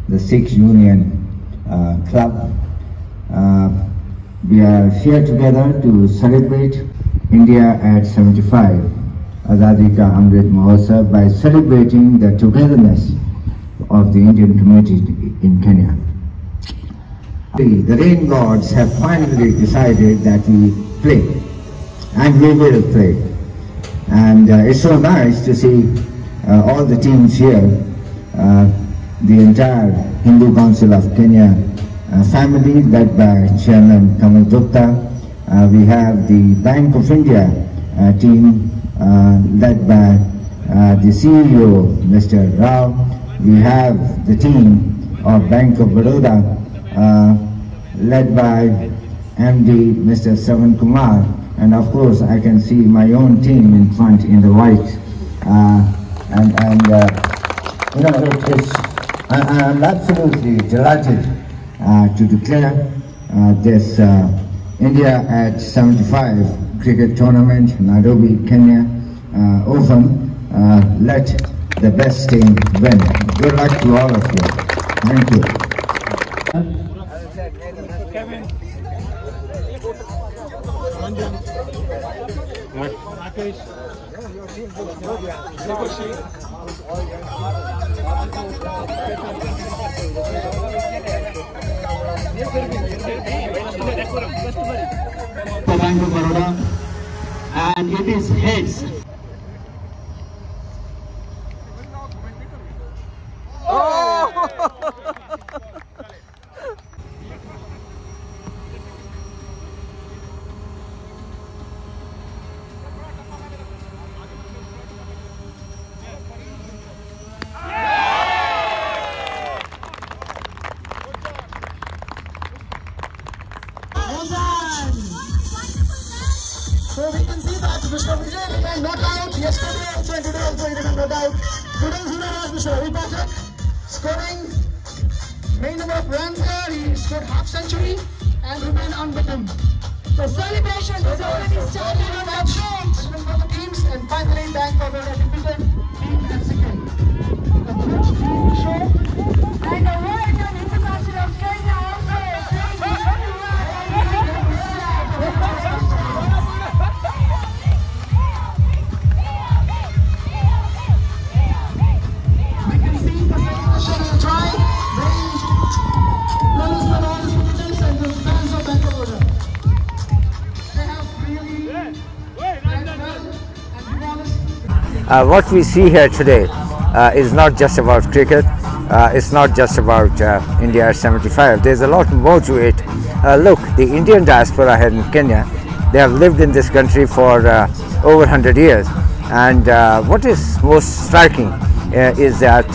the Sikh Union Club. We are here together to celebrate India at 75, Azadi Ka Amrit Mahotsav, by celebrating the togetherness of the Indian community in Kenya. The rain gods have finally decided that we play, and we will play. And it's so nice to see all the teams here, the entire Hindu Council of Kenya family led by Chairman Kamal Gupta. We have the Bank of India team led by the CEO, Mr. Rao. We have the team of Bank of Baroda led by MD Mr. Savan Kumar, and of course I can see my own team in front in the white, you know, I'm absolutely delighted to declare this India at 75 cricket tournament, Nairobi, Kenya, open. Let the best team win. Good luck to all of you. Thank you. Bank of Baroda, and it is heads. So we can see that Mr. Vijay remained not out yesterday also, and today also he remained not out. Today's winner was Mr. Ravi Pathak, scoring main number of runs here. He scored half century and remained unbeaten. The celebration is already started on that change for the teams, and finally Bank of Baroda defeated Team Mexican. A good show. And the world of Hindu Council of Kenya also. What we see here today is not just about cricket, it's not just about India at 75, there's a lot more to it. Look, the Indian diaspora here in Kenya, they have lived in this country for over 100 years, and what is most striking is that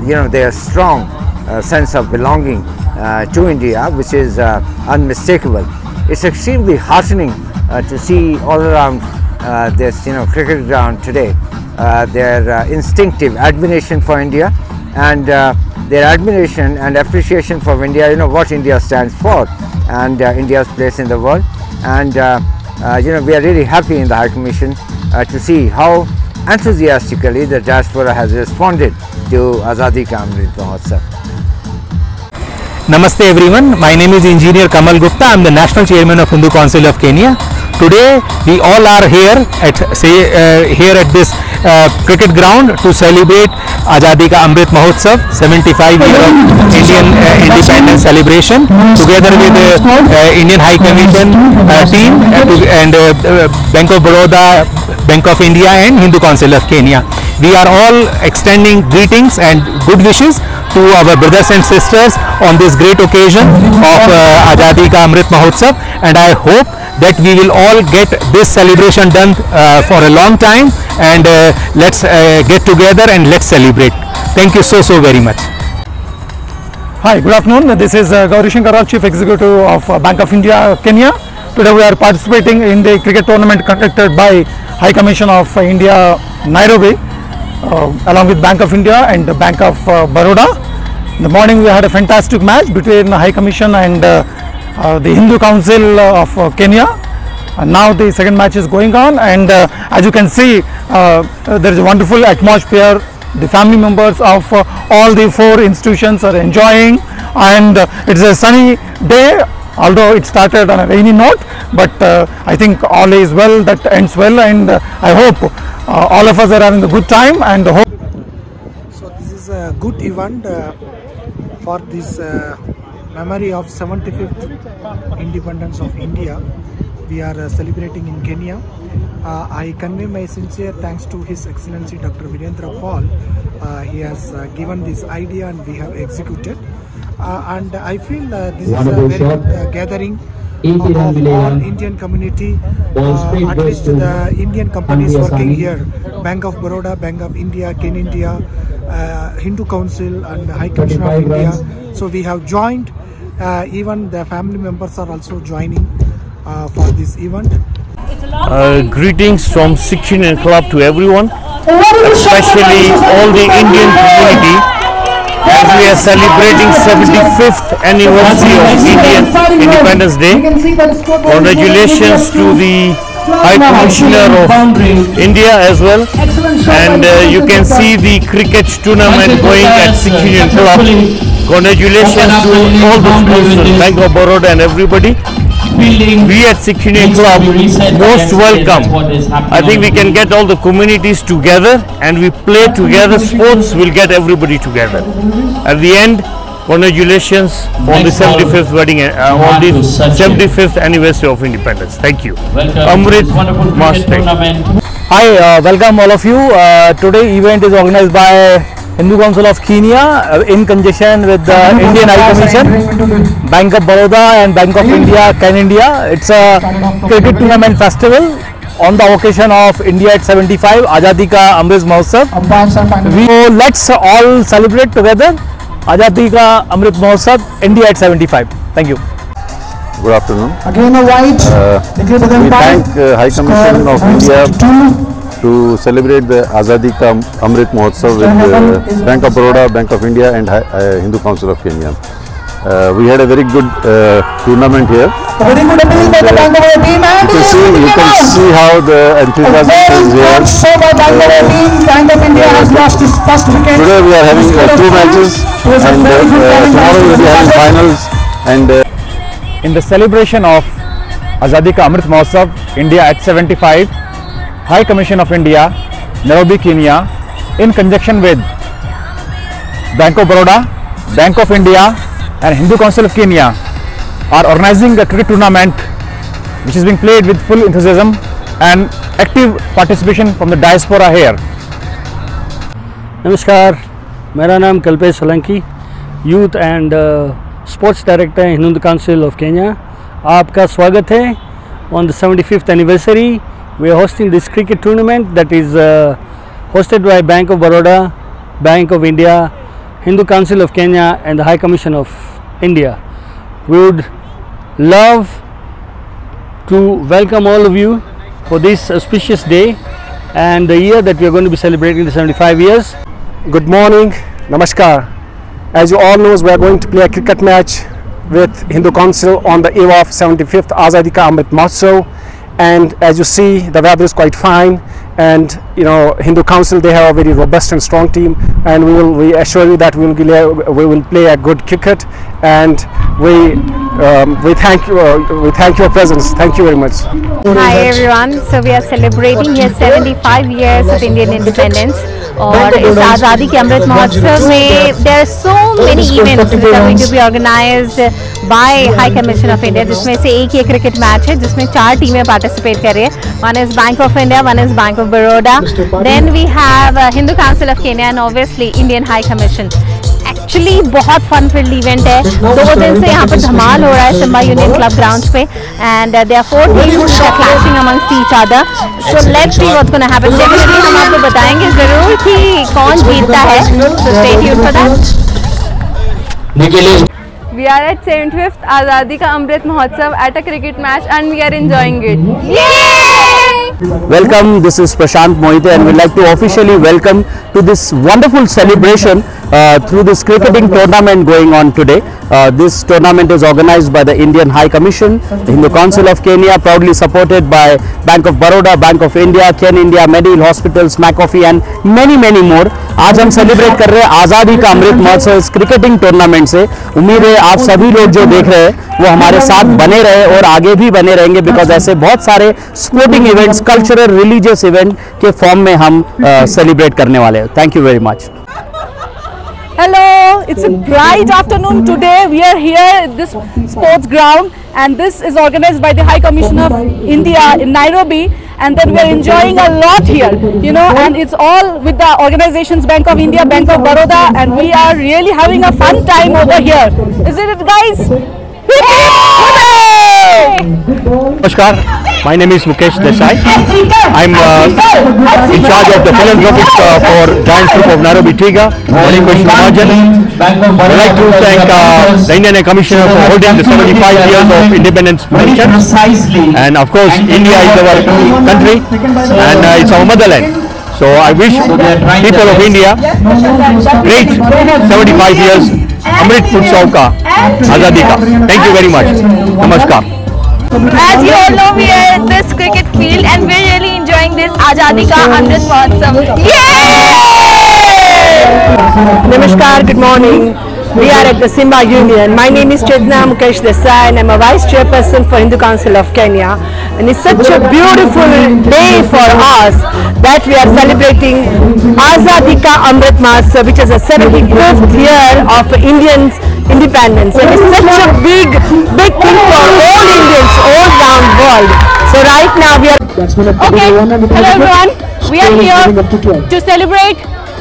you know, their strong sense of belonging to India, which is unmistakable. It's extremely heartening to see all around this, you know, cricket ground today, their instinctive admiration for India, and their admiration and appreciation for India, you know, what India stands for, and India's place in the world. And you know, we are really happy in the High Commission to see how enthusiastically the diaspora has responded to Azadi Ka Amrit Mahotsav. Namaste everyone, my name is Engineer Kamal Gupta. I am the National Chairman of Hindu Council of Kenya. Today we all are here at this cricket ground to celebrate Azadi Ka Amrit Mahotsav, 75 year of Indian independence celebration, together with the Indian High Commission team and Bank of Baroda, Bank of India and Hindu Council of Kenya. We are all extending greetings and good wishes to our brothers and sisters on this great occasion of Azadi Ka Amrit Mahotsav, and I hope that we will all get this celebration done for a long time, and let's get together and let's celebrate. Thank you so very much. Hi, good afternoon. This is Gauri Shankar Rao, Chief Executive of Bank of India, Kenya. Today we are participating in the cricket tournament conducted by High Commission of India, Nairobi, along with Bank of India and the Bank of Baroda. In the morning we had a fantastic match between the High Commission and the Hindu Council of Kenya. And now the second match is going on, and as you can see, there is a wonderful atmosphere the family members of all the 4 institutions are enjoying, and it's a sunny day, although it started on a rainy note, but I think all is well that ends well, and I hope all of us are having a good time and hope. So this is a good event for this memory of 75th independence of India. We are celebrating in Kenya. I convey my sincere thanks to His Excellency Dr. Virendra Paul. He has given this idea and we have executed. And I feel this is a very good gathering of our Indian community, at least the Indian companies working here, Bank of Baroda, Bank of India, Ken India, Hindu Council and High Commission of India. So we have joined, even the family members are also joining for this event. Greetings from Sikh Union Club to everyone, especially all the Indian community, as we are celebrating 75th anniversary of Indian Independence Day. Congratulations to the High Commissioner of India as well, and you can see the cricket tournament going at Sikh Union Club. Congratulations to all the sponsors, Bank of Baroda and everybody. We at Sikh Union Club most welcome. I think we can get all the communities together and we play together. Sports will get everybody together. At the end, congratulations on the 75th wedding, on the 75th anniversary of independence. Thank you. Amrit Mahotsav. Hi, welcome all of you. Today event is organized by Hindu Council of Kenya in conjunction with the Indian High Commission, Bank of Baroda and Bank of India, Ken India. It's a cricket tournament festival on the occasion of India at 75, Azadi Ka Amrit Mahotsav. So let's all celebrate together Azadi Ka Amrit Mahotsav, India at 75. Thank you. Good afternoon. Again a white. We thank High Commission of India to celebrate the Azadi Ka Amrit Mahotsav with Bank of Baroda, Bank of India and Hindu Council of Kenya. We had a very good tournament here. Very good appeal by the Bank of our team, and You can see how the enthusiasm is here. So by Bank of our team, Bank of India has lost its first wicket. Today we are having 2 matches and tomorrow we will be having finals. And in the celebration of Azadi Ka Amrit Mahotsav, India at 75, High Commission of India, Nairobi, Kenya, in conjunction with Bank of Baroda, Bank of India and Hindu Council of Kenya are organizing a cricket tournament which is being played with full enthusiasm and active participation from the diaspora here. नमस्कार, मेरा नाम Kalpesh Solanki, youth and sports director है Hindu council of Kenya. आपका स्वागत है on the 75th anniversary. We are hosting this cricket tournament that is hosted by Bank of Baroda, Bank of India, Hindu Council of Kenya and the High Commission of India. We would love to welcome all of you for this auspicious day and the year that we are going to be celebrating the 75 years. Good morning, namaskar. As you all know, we are going to play a cricket match with Hindu Council on the eve of 75th Azadi Ka Amrit Mahotsav, and as you see, the weather is quite fine, and you know, Hindu Council, they have a very robust and strong team, and we assure you that we will play a good cricket, and we thank your presence. Thank you very much. Hi everyone. So we are celebrating here 75 years of Indian independence. और इस आज़ादी के अमृत महोत्सव में there are so many events that are going to be organized by High Commission of India, जिसमें से एक ये cricket match है जिसमें 4 टीमें पार्टिसिपेट कर रही है. One is Bank of India, one is Bank of Baroda, then we have Hindu Council of Kenya and obviously Indian High Commission. Actually बहुत फन फील्ड इवेंट है. 2 दिन से यहाँ पर धमाल हो रहा है सिम्बा यूनियन क्लब ग्राउंड्स पे, and there are 4 teams that are clashing amongst each other. So let's see what's gonna happen. Definitely हम आपको बताएंगे जरूर कि कौन जीतता है. So stay tuned for that. We are at 75th Azadi Ka Amrit Mahotsav at a cricket match and we are enjoying it. Yay! Welcome, this is Prashant Mohite and we'd like to officially welcome to this wonderful celebration through this cricketing tournament going on today. This tournament is organized by the Indian High Commission, the Hindu Council of Kenya, proudly supported by Bank of Baroda, Bank of India, Ken India, Medill Hospitals, McAfee and many more. आज हम celebrate कर रहे हैं आज़ादी का अमृत महोत्सव इस cricketing tournament से। उम्मीद है आप सभी लोग जो देख रहे हैं वो हमारे साथ बने रहे और आगे भी बने रहेंगे, बिकॉज ऐसे बहुत सारे sporting events, cultural, religious event के फॉर्म में हम सेलिब्रेट करने वाले हैं। Thank you very much. Hello, it's a bright afternoon today. We are here at this sports ground and this is organized by the High Commission of India in Nairobi, and then we are enjoying a lot here, you know, and it's all with the organizations Bank of India, Bank of Baroda, and we are really having a fun time over here. Isn't it, guys? Namaskar, my name is Mukesh Desai. I'm in charge of the philanthropic for Giants Group of Nairobi Twiga, Relinquished Mahajan. I'd like to thank the Indian Commissioner for holding the 75 years of independence function. And of course, India is our country and it's our motherland. So I wish people of India great 75 years Amrit Utsav ka, Azadi ka. Thank you very much. Namaskar. As you all know, we are at this cricket field and we're really enjoying this Azadi Ka Amrit Mahotsav. Yay! Namaskar, good morning. We are at the Simba Union. My name is Chetna Mukesh Desai and I'm a Vice Chairperson for Hindu Council of Kenya. And it's such a beautiful day for us that we are celebrating Azadi Ka Amrit Mahotsav, which is the 75th year of Indians' independence. And it's such a big thing for all Indians all around the world. So right now we are... Okay, hello everyone. We are here to celebrate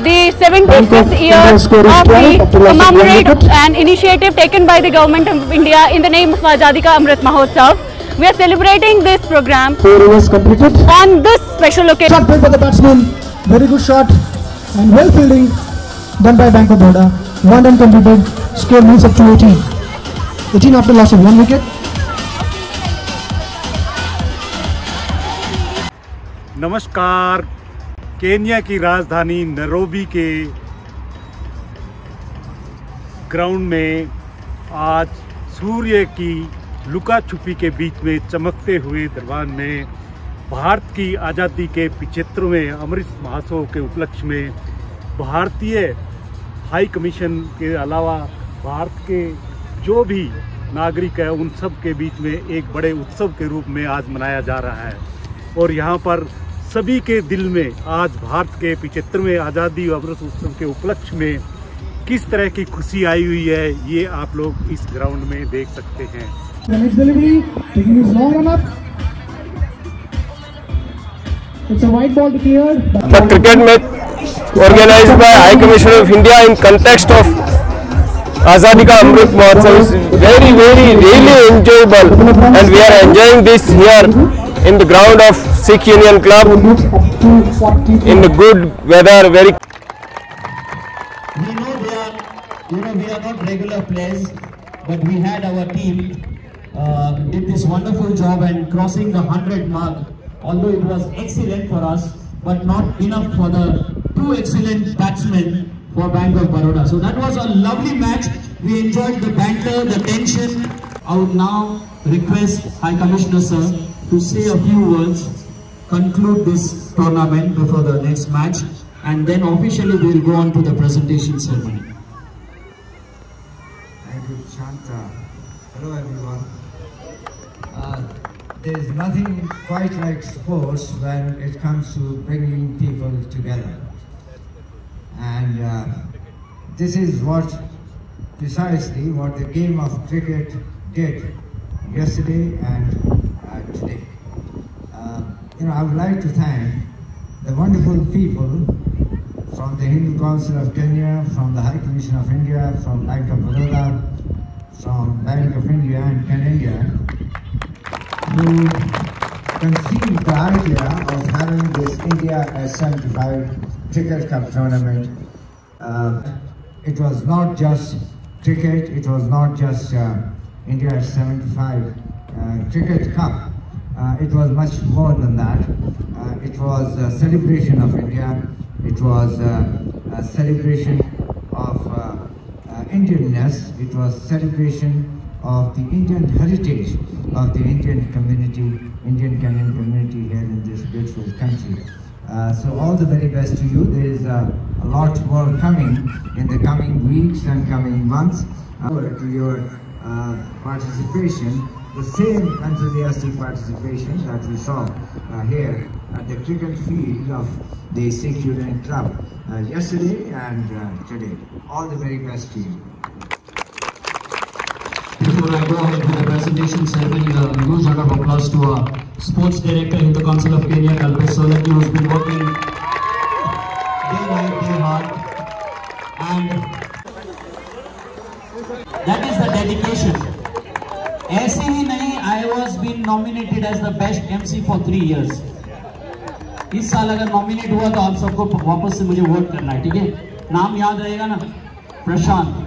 the 75th year of the commemorate and initiative taken by the government of India in the name of Azadi Ka Amrit Mahotsav. We are celebrating this program on this special occasion. Shot played by the batsman, very good shot and well fielding done by Bank of Baroda. 1 run completed, score moves up to 18. 18 after loss of 1 wicket. नमस्कार, Kenya की राजधानी Nairobi के ground में आज सूर्य की लुका छुपी के बीच में चमकते हुए दरबार में भारत की आज़ादी के 75वें अमृत महोत्सव के उपलक्ष्य में भारतीय हाई कमीशन के अलावा भारत के जो भी नागरिक है उन सब के बीच में एक बड़े उत्सव के रूप में आज मनाया जा रहा है। और यहाँ पर सभी के दिल में आज भारत के 75वें आज़ादी अमृत उत्सव के उपलक्ष्य में किस तरह की खुशी आई हुई है, ये आप लोग इस ग्राउंड में देख सकते हैं। The cricket match organized by High Commission of India in context of Azadi Ka Amrit Mahotsav is very really enjoyable, and we are enjoying this here in the ground of Sikh Union Club in the good weather. Very. We know we are not regular players, but we had our team did this wonderful job and crossing the 100 mark. Although it was excellent for us, but not enough for the 2 excellent batsmen for Bank of Baroda. So that was a lovely match. We enjoyed the banter, the tension. I would now request High Commissioner Sir to say a few words, conclude this tournament before the next match, and then officially we will go on to the presentation ceremony. Thank you, Shanta. Hello everyone. There is nothing quite like sports when it comes to bringing people together. And this is precisely what the game of cricket did yesterday and today. I would like to thank the wonderful people from the Hindu Council of Kenya, from the High Commission of India, from Bank of Baroda, from Bank of India and Ken India, who conceived the idea of having this India S75 Cricket Cup tournament. It was not just cricket, it was not just India S75 Cricket Cup. It was much more than that. It was a celebration of India. It was a celebration of Indianness, it was celebration of the Indian heritage of the Indian community, Indian Kenyan community here in this beautiful country. So all the very best to you. There is a lot more coming in the coming weeks and coming months. To your participation, the same enthusiastic participation that we saw here at the cricket field of the Sikh Union Club yesterday and today. All the very best to you. Before I go ahead with the presentation ceremony, a huge round of applause to our Sports Director, Hindu Council of Kenya, Kalpesh Solanki, who has been working day night, day hard, and that is the dedication. ऐसे ही नहीं, I was been nominated as the best MC for 3 years. इस साल अगर nominate हुआ तो आप सबको वापस से मुझे वोट करना है, ठीक है? नाम याद रहेगा ना? प्रशांत.